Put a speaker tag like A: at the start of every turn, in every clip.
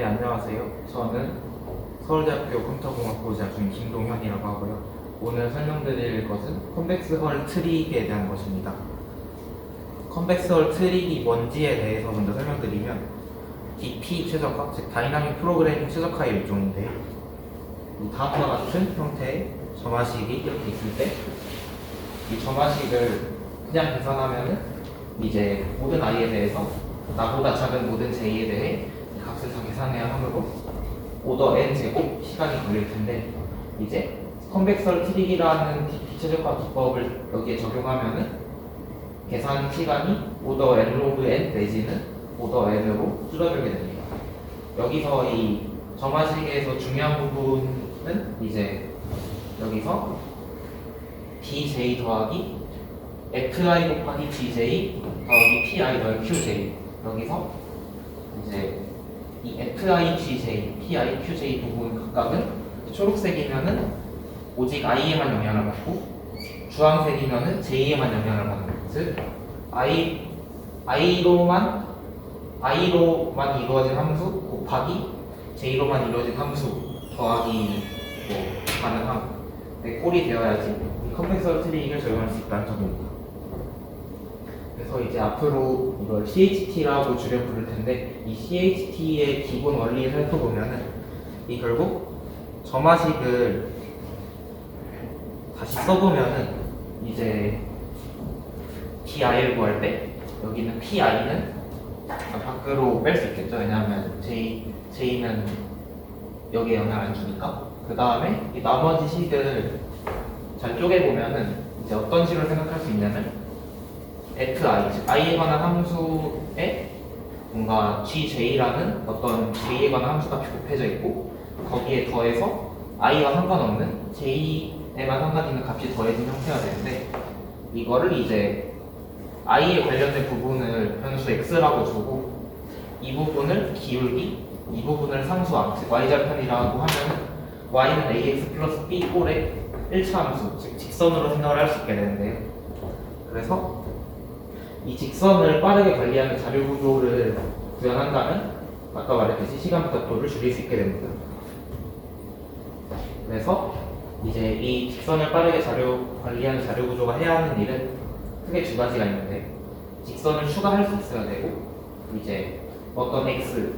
A: 네, 안녕하세요. 저는 서울대학교 컴퓨터공학부 재학 중인 김동현이라고 하고요. 오늘 설명드릴 것은 컨벡스헐 트릭에 대한 것입니다. 컨벡스헐 트릭이 뭔지에 대해서 먼저 설명드리면 DP 최적화, 즉 다이나믹 프로그래밍 최적화의 일종인데요. 다음과 같은 형태의 점화식이 이렇게 있을 때 이 점화식을 그냥 계산하면은 이제 모든 i에 대해서 나보다 작은 모든 j에 대해 값을 다 계산해야 하므로 오더 n 제곱 시간이 걸릴 텐데, 이제 컨벡스헐 트릭이라는 DP 최적화 기법을 여기에 적용하면은 계산 시간이 오더 n 로그 n 내지는 오더 n으로 줄어들게 됩니다. 여기서 이 점화식에서 중요한 부분은 이제 여기서 dj 더하기 fi 곱하기 gj 더하기 pi 더하기 qj, 여기서 이제 이 fi, gj, pi, qj 부분 각각은 초록색이면은 오직 i에만 영향을 받고 주황색이면은 j에만 영향을 받는 것. 즉 i로만 이루어진 함수 곱하기 j로만 이루어진 함수 더하기 가능함의 꼴이 되어야지 이 컨벡스헐 트릭을 적용할 수 있다는 점입니다. 그래서 이제 앞으로 이걸 CHT라고 줄여 부를 텐데, 이 CHT의 기본 원리를 살펴보면은 이 결국 점화식을 다시 써보면은 이제 DI를 구할 때 여기는 PI는 밖으로 뺄 수 있겠죠. 왜냐하면 J는 여기에 영향을 안 주니까. 그 다음에 이 나머지 식을 잘 쪼개보면은 이제 어떤 식으로 생각할 수 있냐면 fi, 즉 i에 관한 함수에 뭔가 gj라는 어떤 j에 관한 함수가 곱해져 있고, 거기에 더해서 i와 상관없는 j에만 상관있는 값이 더해진 형태가 되는데, 이거를 이제 i에 관련된 부분을 변수 x라고 주고 이 부분을 기울기, 이 부분을 상수함, 즉 y절편이라고 하면은 y는 ax 플러스 b 꼴의 1차 함수, 즉 직선으로 생각을 할 수 있게 되는데요. 그래서 이 직선을 빠르게 관리하는 자료 구조를 구현한다면 아까 말했듯이 시간 부탁도를 줄일 수 있게 됩니다. 그래서 이제 이 직선을 빠르게 관리하는 자료 구조가 해야 하는 일은 크게 두 가지가 있는데, 직선을 추가할 수 있어야 되고, 이제 어떤 x,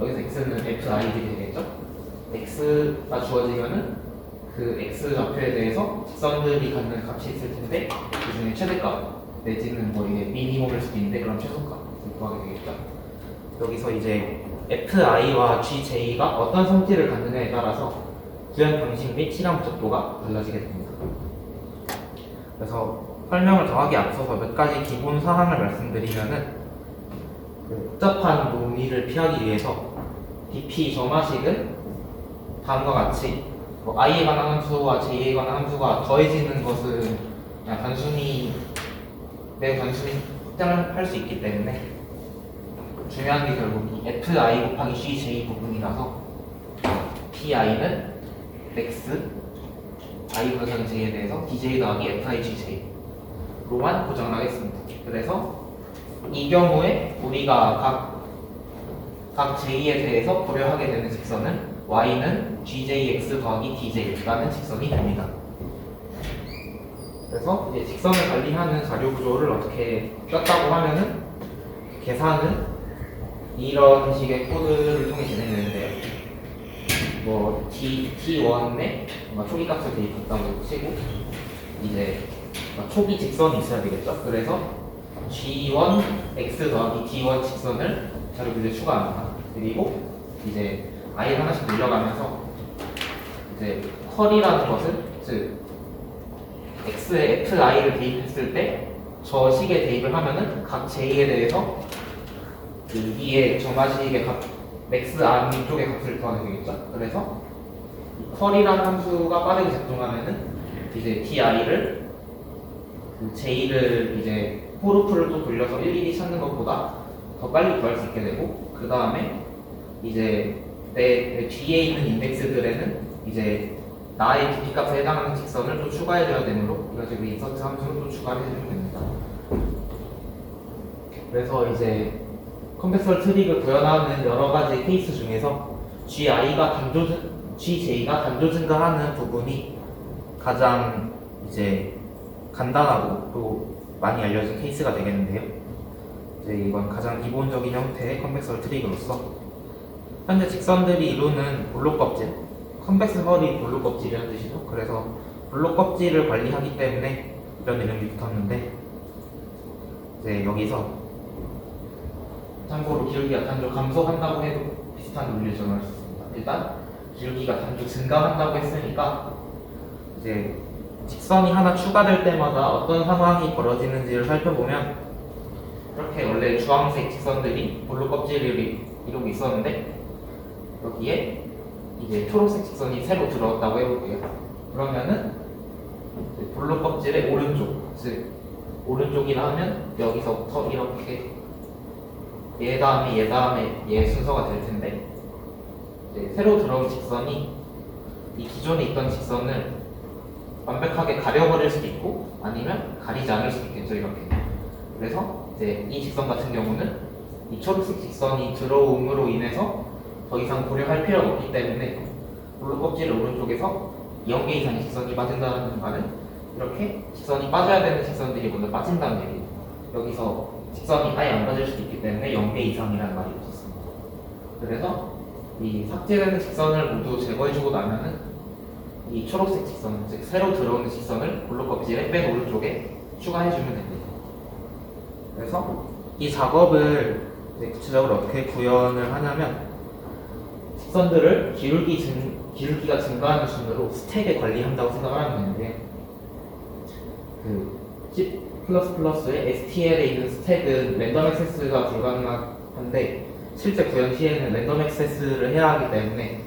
A: 여기서 x는 fi이 되겠죠? x가 주어지면은 그 x 좌표에 대해서 직선들이 갖는 값이 있을 텐데, 그 중에 최대값 내지는 뭐 이게 미니멈일 수도 있는데 그럼 최소값을 구하게 되겠죠. 여기서 이제 fi와 gj가 어떤 성질을 갖느냐에 따라서 구현 방식 및 시간 부족도가 달라지게 됩니다. 그래서 설명을 더 하기 앞서서 몇 가지 기본 사항을 말씀드리면은, 복잡한 논리를 피하기 위해서 DP 점화식은 다음과 같이 i에 관한 함수와 j에 관한 함수가 더해지는 것은 그냥 매우 단순히 확장을 할 수 있기 때문에, 중요한 게 결국 이 fi 곱하기 gj 부분이라서 pi는 x, i보다 작은 j에 대해서 dj 더하기 fi gj로만 고정을 하겠습니다. 그래서 이 경우에 우리가 각 j에 대해서 고려하게 되는 직선은 y는 gjx 더하기 dj라는 직선이 됩니다. 그래서 이제 직선을 관리하는 자료 구조를 어떻게 짰다고 하면은, 계산은 이런 식의 코드를 통해 진행되는데요. 뭐 t1에 초기 값을 대입했다고 치고, 이제 초기 직선이 있어야 되겠죠. 그래서 g1 x 더하기 d1 직선을 자료 구조에 추가합니다. 그리고 이제 i를 하나씩 늘려가면서 이제 컬이라는 것은, 즉 x에 fi를 대입했을 때 저 식에 대입을 하면은 각 j에 대해서 그 위에 점화식의 값 max 안쪽의 값을 더하게 되겠죠. 그래서 컬이라는 함수가 빠르게 작동하면은 이제 di를 그 j를 이제 포르프를 또 돌려서 일일이 찾는 것보다 더 빨리 구할 수 있게 되고, 그 다음에 이제 내 뒤에 있는 인덱스들에는 이제 나의 DP 값에 해당하는 직선을 또 추가해줘야 되므로 이런 식으로 인서트 함수를 또 추가를 해주면 됩니다. 그래서 이제 컨벡스월 트릭을 구현하는 여러 가지 케이스 중에서 GJ가 단조 증가하는 부분이 가장 이제 간단하고 또 많이 알려진 케이스가 되겠는데요. 이제 이건 가장 기본적인 형태의 컨벡스월 트릭으로서 현재 직선들이 이루는 볼록 껍질, 컨벡스월이 볼록 껍질이라는 뜻이죠. 그래서 볼록 껍질을 관리하기 때문에 이런 이름이 붙었는데, 이제 여기서 참고로 기울기가 단조 감소한다고 해도 비슷한 논리를 적용할 수 있습니다. 일단 기울기가 단조 증가한다고 했으니까 이제 직선이 하나 추가될 때마다 어떤 상황이 벌어지는지를 살펴보면, 이렇게 원래 주황색 직선들이 볼록 껍질을 이루고 있었는데 여기에 이제 초록색 직선이 새로 들어왔다고 해볼게요. 그러면은 볼록 껍질의 오른쪽, 즉 오른쪽이라 하면 여기서부터 이렇게 얘 다음에 얘 순서가 될 텐데, 이제 새로 들어온 직선이 이 기존에 있던 직선을 완벽하게 가려버릴 수도 있고 아니면 가리지 않을 수도 있겠죠. 이렇게. 그래서 이제 이 직선 같은 경우는 이 초록색 직선이 들어옴으로 인해서 더 이상 고려할 필요가 없기 때문에 볼록 껍질 오른쪽에서 0개 이상의 직선이 빠진다는 말은 이렇게 직선이 빠져야 되는 직선들이 먼저 빠진다는 얘기예요. 여기서 직선이 아예 안 빠질 수도 있기 때문에 0개 이상이라는 말이 있었습니다. 그래서 이 삭제되는 직선을 모두 제거해주고 나면은 이 초록색 직선, 즉 새로 들어오는 직선을 볼록 껍질의 맨 오른쪽에 추가해주면 됩니다. 그래서 이 작업을 구체적으로 어떻게 구현을 하냐면, 직선들을 기울기가 증가하는 순으로 스택에 관리한다고 생각을 하면 되는데, 그 C++의 STL에 있는 스택은 랜덤 액세스가 불가능한데 실제 구현 시에는 랜덤 액세스를 해야 하기 때문에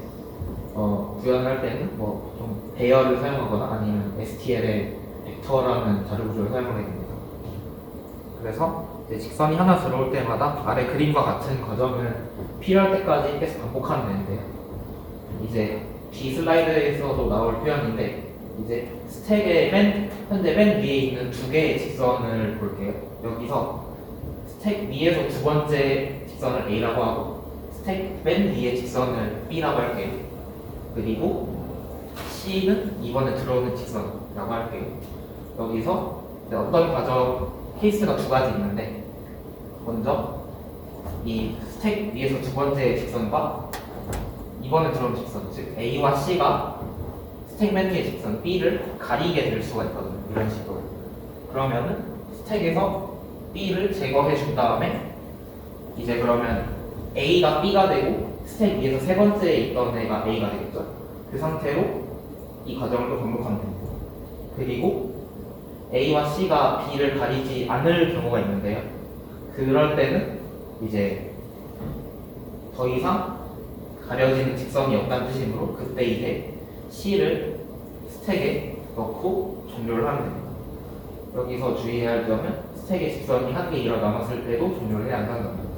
A: 구현을 할 때는 뭐 좀 배열을 사용하거나 아니면 STL의 벡터라는 자료 구조를 사용하게 됩니다. 그래서 이제 직선이 하나 들어올 때마다 아래 그림과 같은 과정을 필요할 때까지 계속 반복하면 되는데요. 이제 뒤 슬라이드에서도 나올 표현인데, 이제 스택의 현재 맨 위에 있는 두 개의 직선을 볼게요. 여기서 스택 위에서 두 번째 직선을 A라고 하고 스택 맨 위에 직선을 B라고 할게요. 그리고 C는 이번에 들어오는 직선이라고 할게요. 여기서 어떤 과정 케이스가 두 가지 있는데, 먼저 이 스택 위에서 두 번째 직선과 이번에 들어온 직선, 즉 A와 C가 스택 맨 위의 직선 B를 가리게 될 수가 있거든요. 이런 식으로. 그러면은 스택에서 B를 제거해 준 다음에 이제 그러면 A가 B가 되고 스택 위에서 세 번째에 있던 애가 A가 되겠죠. 그 상태로 이 과정을 또 반복하면 됩니다. 그리고 A와 C가 B를 가리지 않을 경우가 있는데요. 그럴 때는 이제 더 이상 가려지는 직선이 없다는 뜻이므로 그때 이제 C를 스택에 넣고 종료를 하면 됩니다. 여기서 주의해야 할 점은 스택에 직선이 한 개 일어남았을 때도 종료를 해야 한다는 겁니다.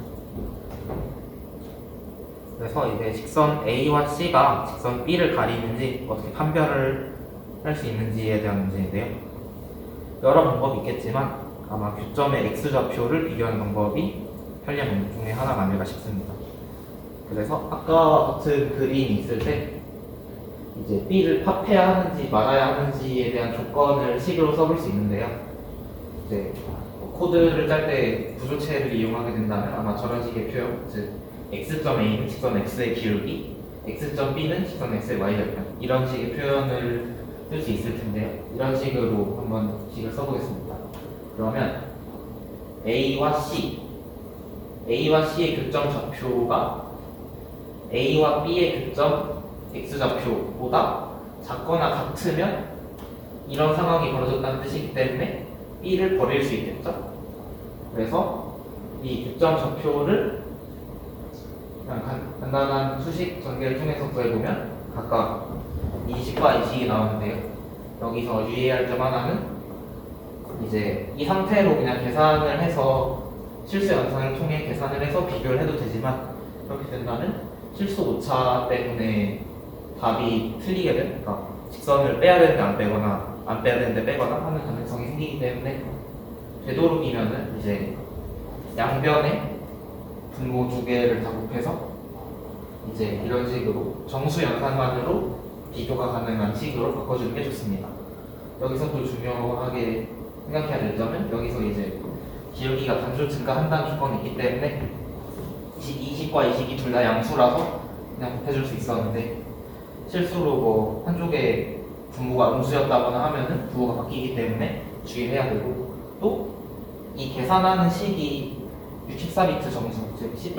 A: 그래서 이제 직선 A와 C가 직선 B를 가리는지 어떻게 판별을 할 수 있는지에 대한 문제인데요. 여러 방법이 있겠지만 아마 교점의 X좌표를 비교하는 방법이 편리한 방법 중에 하나가 아닐까 싶습니다. 그래서 아까 같은 그림이 있을 때 이제 B를 팝해야 하는지 말아야 하는지에 대한 조건을 식으로 써볼 수 있는데요. 이제 코드를 짤 때 부조체를 이용하게 된다면 아마 저런 식의 표현, 즉 X점A는 직선 X의 기울기, X점B는 직선 X의 Y절편, 이런 식의 표현을 쓸 수 있을 텐데요. 이런 식으로 한번 식을 써보겠습니다. 그러면 A와 C의 교점 좌표가 A와 B의 교점 X좌표보다 작거나 같으면 이런 상황이 벌어졌다는 뜻이기 때문에 B를 버릴 수 있겠죠. 그래서 이 교점 좌표를 그냥 간단한 수식 전개를 통해서 구해보면 각각 이식과 이식이 나오는데요. 여기서 유의해야 할 점 하나는 이제 이 상태로 그냥 계산을 해서 실수 연산을 통해 계산을 해서 비교를 해도 되지만, 그렇게 된다면 실수 오차 때문에 답이 틀리게 되는, 그러니까 직선을 빼야 되는데 안 빼거나 안 빼야 되는데 빼거나 하는 가능성이 생기기 때문에 되도록이면은 이제 양변에 분모 두 개를 다 곱해서 이제 이런 식으로 정수 연산만으로 비교가 가능한 식으로 바꿔주는 게 좋습니다. 여기서 또 중요하게 생각해야 될 점은 여기서 이제 기울기가 단조 증가한다는 조건이 있기 때문에 이 식과 이 식이 둘 다 양수라서 그냥 곱해줄 수 있었는데 실수로 뭐 한쪽에 분모가 음수였다거나 하면은 부호가 바뀌기 때문에 주의해야 되고 또 이 계산하는 식이 64비트 정수, 즉 C++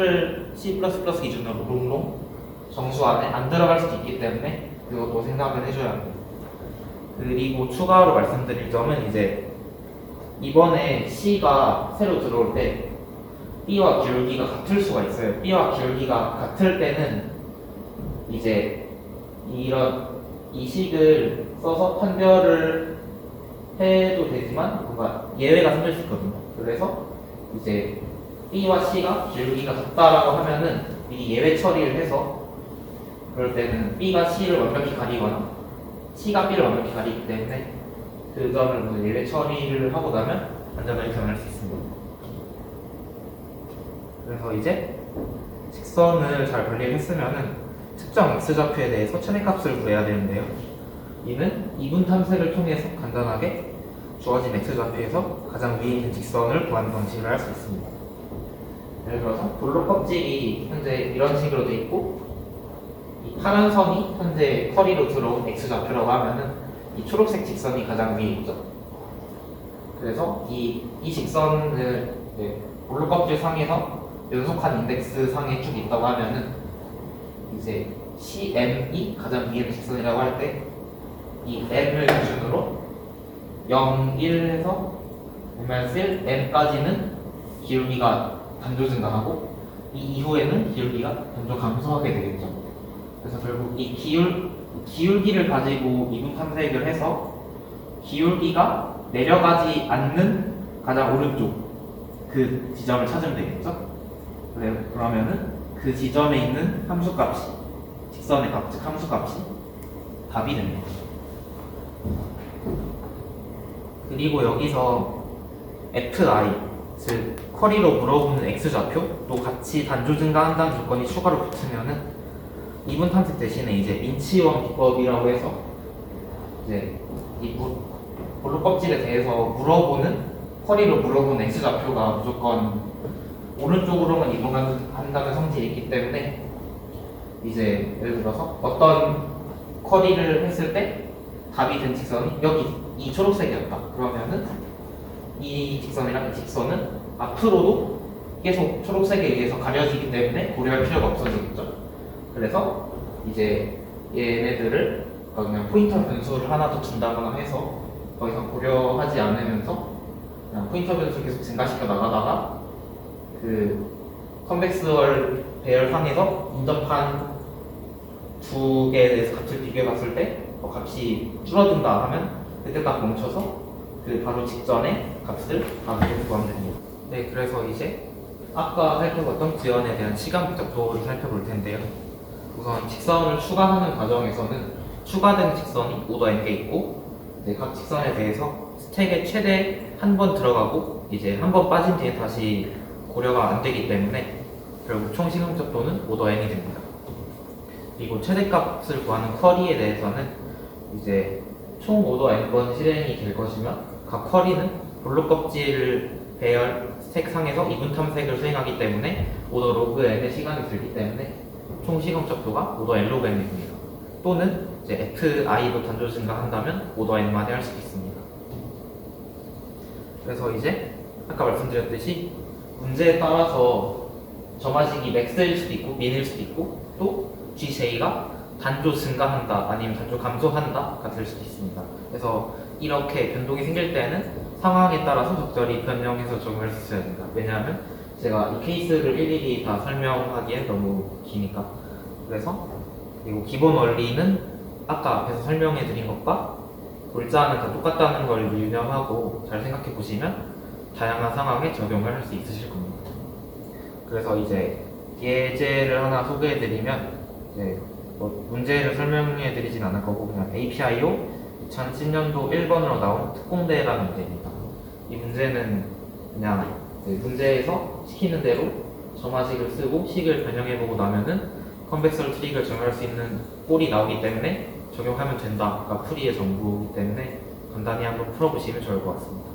A: 기준으로 롱롱 정수 안에 안 들어갈 수도 있기 때문에 그것도 생각을 해줘야 합니다. 그리고 추가로 말씀드릴 점은 이제 이번에 C가 새로 들어올 때 B와 기울기가 같을 수가 있어요. B와 기울기가 같을 때는 이제 이 식을 써서 판별을 해도 되지만 뭔가 예외가 생길 수 있거든요. 그래서 이제 B와 C가 기울기가 같다라고 하면은 미리 예외 처리를 해서 그럴 때는 B가 C를 완벽히 가리거나 C가 B를 완벽히 가리기 때문에 그 점을 예외 처리를 하고 나면 안전하게 변할 수 있습니다. 그래서 이제 직선을 잘 분리했으면은 특정 x좌표에 대해서 최대값을 구해야 되는데요. 이는 이분 탐색을 통해서 간단하게 주어진 x좌표에서 가장 위에 있는 직선을 구하는 방식을 할 수 있습니다. 예를 들어서 볼록 껍질이 현재 이런 식으로 되어 있고 이 파란 선이 현재 커리로 들어온 x좌표라고 하면은 이 초록색 직선이 가장 위에 있죠. 그래서 이 직선을 볼록 껍질 상에서 연속한 인덱스 상에 쭉 있다고 하면은 이제 CM이 가장 위에 있는 직선이라고 할 때 이 M을 기준으로 0, 1에서 M-1, M까지는 기울기가 단조 증가하고 이 이후에는 기울기가 단조 감소하게 되겠죠. 그래서 결국 이 기울기를 가지고 이분 탐색을 해서 기울기가 내려가지 않는 가장 오른쪽 그 지점을 찾으면 되겠죠. 그러면은 그 지점에 있는 함수값이 직선의 값, 즉 함수값이 답이 됩니다. 그리고 여기서 fi, 즉 쿼리로 물어보는 x좌표도 같이 단조 증가한다는 조건이 추가로 붙으면은 이분 탐색 대신에 이제 민치원 기법이라고 해서 이제 이 볼록 껍질에 대해서 쿼리로 물어보는 x좌표가 무조건 오른쪽으로만 이동한다는 성질이 있기 때문에 이제 예를 들어서 어떤 쿼리를 했을 때 답이 된 직선이 여기 이 초록색이었다. 그러면은 이 직선이랑 이 직선은 앞으로도 계속 초록색에 의해서 가려지기 때문에 고려할 필요가 없어지겠죠. 그래서 이제 얘네들을 그냥 포인터 변수를 하나 더 준다거나 해서 더 이상 고려하지 않으면서 그냥 포인터 변수를 계속 증가시켜 나가다가 그 컨벡스월 배열상에서 인접한 두 개에 대해서 값을 비교해 봤을 때 값이 줄어든다 하면 그때 딱 멈춰서 그 바로 직전에 값을 바로 구하면 됩니다. 네, 그래서 이제 아까 살펴봤던 지연에 대한 시간 부적도를 살펴볼 텐데요. 우선 직선을 추가하는 과정에서는 추가된 직선이 오더 n개 있고 이제 각 직선에 대해서 스택에 최대 한 번 들어가고 이제 한 번 빠진 뒤에 다시 고려가 안 되기 때문에 결국 총 시간 부적도는 오더 n이 됩니다. 그리고 최대값을 구하는 쿼리에 대해서는 이제 총 오더 n번 실행이 될 것이며 각 쿼리는 볼록 껍질 배열 스택 상에서 이분 탐색을 수행하기 때문에 오더 로그 n의 시간이 들기 때문에 총 시간 부적도가 오더 n 로그 n입니다. 또는 이제 fi로 단조 증가한다면 오더 n만에 할 수도 있습니다. 그래서 이제 아까 말씀드렸듯이 문제에 따라서 점화식이 맥스일 수도 있고 민일 수도 있고 또 GJ가 단조 증가한다 아니면 단조 감소한다가 될 수도 있습니다. 그래서 이렇게 변동이 생길 때는 상황에 따라서 적절히 변형해서 적용할 수 있어야 된다. 왜냐하면 제가 이 케이스를 일일이 다 설명하기엔 너무 기니까. 그래서 그리고 기본 원리는 아까 앞에서 설명해 드린 것과 골자는 다 똑같다는 걸 유념하고 잘 생각해 보시면 다양한 상황에 적용을 할 수 있으실 겁니다. 그래서 이제 예제를 하나 소개해 드리면 문제를 설명해 드리진 않을 거고 그냥 APIO 2010년도 1번으로 나온 특공대라는 문제입니다. 이 문제는 그냥 문제에서 시키는 대로 점화식을 쓰고 식을 변형해보고 나면은 컨벡스홀 트릭을 적용할 수 있는 꼴이 나오기 때문에 적용하면 된다가 풀이의 전부이기 때문에 간단히 한번 풀어보시면 좋을 것 같습니다.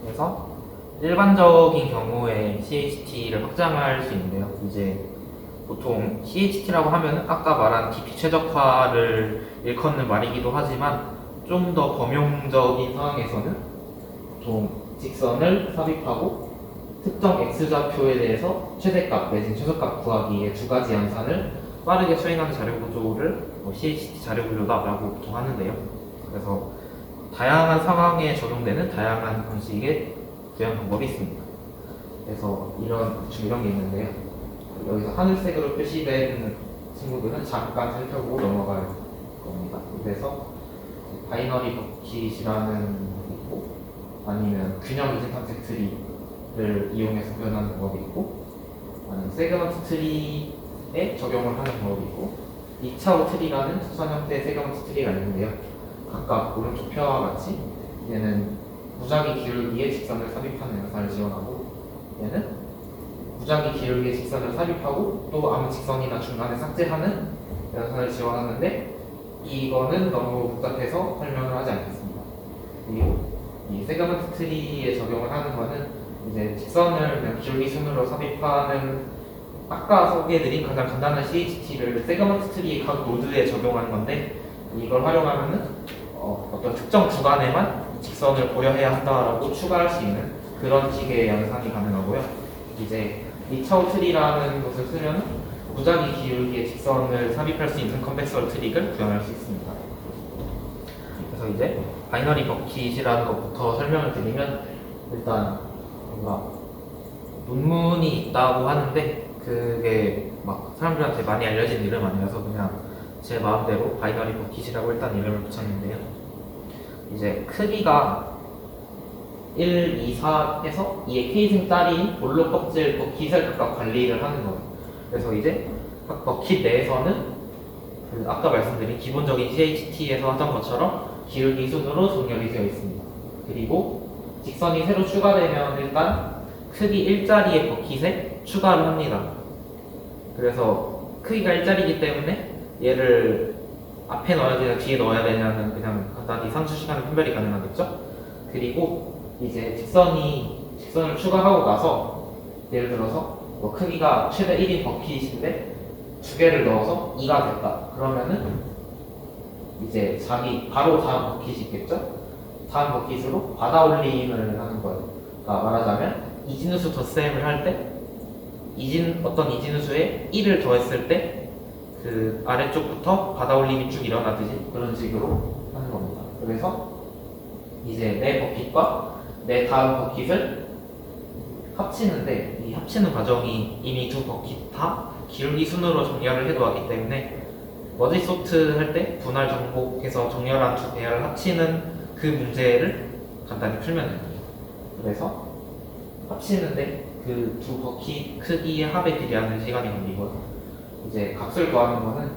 A: 그래서 일반적인 경우에 CHT를 확장할 수 있는데요. 이제 보통 CHT라고 하면 아까 말한 DP 최적화를 일컫는 말이기도 하지만 좀 더 범용적인 상황에서는 보통 직선을 삽입하고 특정 x좌표에 대해서 최대값 내진 최소값 구하기의 두 가지 연산을 빠르게 수행하는 자료구조를 CHT 자료구조다라고 보통 하는데요. 그래서 다양한 상황에 적용되는 다양한 방식의 구현 방법이 있습니다. 그래서 이런 게 있는데요. 여기서 하늘색으로 표시된 친구들은 잠깐 살펴보고 넘어갈 겁니다. 그래서 바이너리 버킷이라는 방법이 있고, 아니면 균형 이진 탐색 트리를 이용해서 구현하는 방법이 있고, 아니면 세그먼트 트리에 적용을 하는 방법이 있고, 2차오 트리라는 특수한 형태의 세그먼트 트리가 있는데요. 각각 오른쪽 표와 같이 얘는 무작위 기울기의 직선을 삽입하는 연산을 지원하고, 얘는 무작위 기울기의 직선을 삽입하고 또 아무 직선이나 중간에 삭제하는 연산을 지원하는데, 이거는 너무 복잡해서 설명을 하지 않겠습니다. 그리고 이 세그먼트 트리에 적용을 하는 거는 이제 직선을 그냥 기울기 순으로 삽입하는, 아까 소개해드린 가장 간단한 CHT를 세그먼트 트리의 각 노드에 적용하는 건데, 이걸 활용하면은 어떤 특정 구간에만 직선을 고려해야 한다라고 추가할 수 있는 그런 식의 연산이 가능하고요. 이제 리차오 트리라는 것을 쓰면 무작위 기울기의 직선을 삽입할 수 있는 컨벡스홀 트릭을 구현할 수 있습니다. 그래서 이제 바이너리 버킷이라는 것부터 설명을 드리면, 일단 뭔가 논문이 있다고 하는데 그게 막 사람들한테 많이 알려진 이름 아니라서 그냥 제 마음대로 바이너리 버킷이라고 일단 이름을 붙였는데요. 이제 크기가 1, 2, 4에서 2의 K승짜리인 볼록 껍질 버킷을 각각 관리를 하는 거예요. 그래서 이제 각 버킷 내에서는 그 아까 말씀드린 기본적인 CHT에서 하던 것처럼 기울기 순으로 정렬이 되어 있습니다. 그리고 직선이 새로 추가되면 일단 크기 1짜리의 버킷에 추가를 합니다. 그래서 크기가 1짜리이기 때문에 얘를 앞에 넣어야 되냐 뒤에 넣어야 되냐는 그냥 간단히 상수시간을 분별이 가능하겠죠. 그리고 이제 직선을 추가하고 나서 예를 들어서 뭐 크기가 최대 1인 버킷인데 두 개를 넣어서 2가 됐다. 그러면은 이제 바로 다음 버킷이 있겠죠? 다음 버킷으로 받아 올림을 하는 거예요. 그러니까 말하자면 이진우수 덧셈을 할 때 어떤 이진우수에 1을 더했을 때 그 아래쪽부터 받아 올림이 쭉 일어나듯이 그런 식으로 하는 겁니다. 그래서 이제 내 버킷과 내 다음 버킷을 합치는데, 이 합치는 과정이 이미 두 버킷 다 기울기 순으로 정렬을 해놓았기 때문에 머지 소트 할 때 분할 정복해서 정렬한 두 배열을 합치는 그 문제를 간단히 풀면 됩니다. 그래서 합치는데 그 두 버킷 크기의 합에 비례하는 시간이 걸리고요. 이제 값을 구하는 거는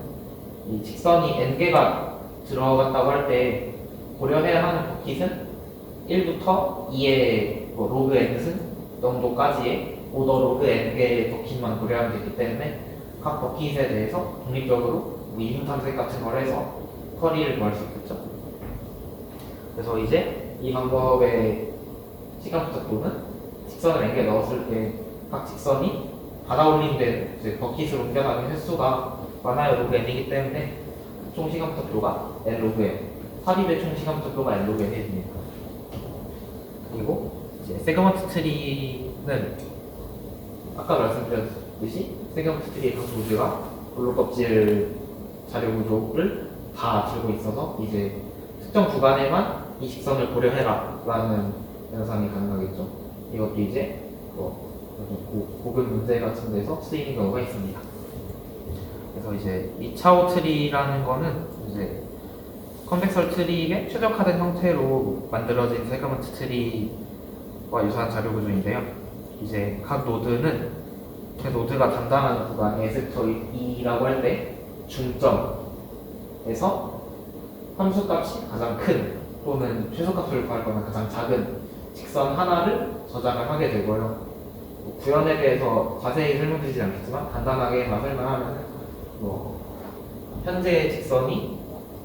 A: 이 직선이 n개가 들어갔다고 할 때 고려해야 하는 버킷은 1부터 2의 로그 n승 정도까지의 오더 로그 n개의 버킷만 고려하면 되기 때문에 각 버킷에 대해서 독립적으로 이분 탐색 같은 걸 해서 커리를 구할 수 있겠죠. 그래서 이제 이 방법의 시간 부탁도는 직선을 n개 넣었을 때 각 직선이 받아 올림된 버킷으로 옮겨가는 횟수가 많아요 로그 n이기 때문에 총 시간 부탁도가 n 로그 n, 삽입의 총 시간 부탁도가 n 로그 n이 됩니다. 그리고 이제 세그먼트 트리는 아까 말씀드렸듯이 세그먼트 트리의 각 노드가 볼록 껍질 자료 구조를 다 들고 있어서 이제 특정 구간에만 이 직선을 고려해라 라는 연산이 가능하겠죠. 이것도 이제 고급 문제 같은 데서 쓰이는 경우가 있습니다. 그래서 이제 리차오 트리라는 거는 이제 컨벡스홀 트릭의 최적화된 형태로 만들어진 세그먼트 트리와 유사한 자료 구조인데요. 이제 각 노드는 그 노드가 담당하는 구간이 에스터 2라고 할 때 중점에서 함수값이 가장 큰 또는 최소값을 구할 거면 가장 작은 직선 하나를 저장을 하게 되고요. 구현에 대해서 자세히 설명드리지 않겠지만 간단하게만 설명하면 뭐 현재 직선이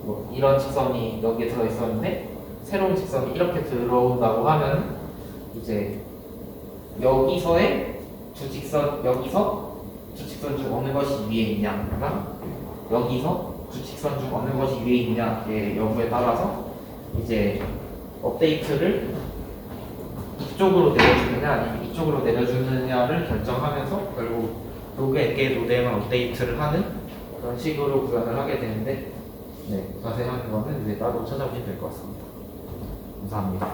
A: 뭐 이런 직선이 여기에 들어 있었는데 새로운 직선이 이렇게 들어온다고 하면 이제 여기서의 여기서 주직선 중 어느 것이 위에 있냐랑 여기서 주직선 중 어느 것이 위에 있냐의 여부에 따라서 이제 업데이트를 이쪽으로 내려주느냐 아니면 이쪽으로 내려주느냐를 결정하면서 결국 로그에게 노드에만 업데이트를 하는 그런 식으로 구현을 하게 되는데 자세한 거는 이제 따로 찾아보시면 될 것 같습니다. 감사합니다.